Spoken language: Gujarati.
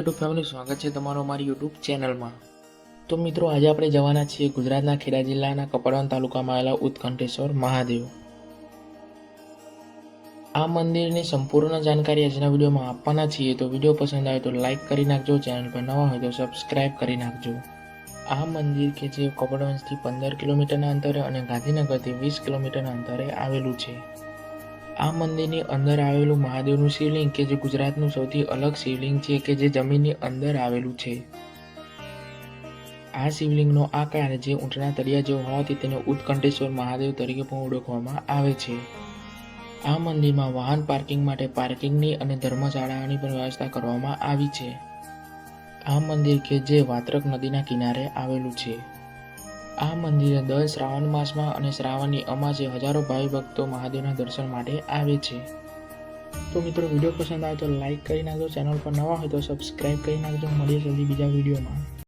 યુટ્યુબ ફેમિલી, સ્વાગત છે તમારો અમારી યુટ્યુબ ચેનલમાં। તો મિત્રો, આજે આપણે જવાના છીએ ગુજરાતના ખેડા જિલ્લાના કપડવંજ તાલુકામાં આવેલા ઉત્કંઠેશ્વર મહાદેવ। આ મંદિરની સંપૂર્ણ જાણકારી આજના વિડીયોમાં આપવાના છીએ। તો વિડીયો પસંદ આવે તો લાઇક કરી નાખજો, ચેનલ પર નવા હોય તો સબસ્ક્રાઇબ કરી નાખજો। આ મંદિર કે જે કપડવંજથી 15 કિલોમીટરના અંતરે અને ગાંધીનગરથી 20 કિલોમીટરના અંતરે આવેલું છે। આ મંદિરની અંદર આવેલું મહાદેવનું શિવલિંગ કે જે ગુજરાતનું સૌથી અલગ શિવલિંગ છે કે જે જમીનની અંદર આવેલું છે। આ શિવલિંગનો આકાર જે ઊંટના તળિયા જેવો હોવાથી તેને ઉત્કંઠેશ્વર મહાદેવ તરીકે પણ ઓળખવામાં આવે છે। આ મંદિરમાં વાહન પાર્કિંગ માટે પાર્કિંગની અને ધર્મશાળાની પણ વ્યવસ્થા કરવામાં આવી છે। આ મંદિર કે જે વાત્રક નદીના કિનારે આવેલું છે। આ મંદિરે દર શ્રાવણ માસમાં અને શ્રાવણની અમાસે હજારો ભાવિ ભક્તો મહાદેવના દર્શન માટે આવે છે। તો મિત્રો, વિડીયો પસંદ આવે તો લાઇક કરી નાખજો, ચેનલ પર નવા હોય તો સબસ્ક્રાઇબ કરી નાખજો। મળીએ જલ્દી બીજા વિડીયોમાં।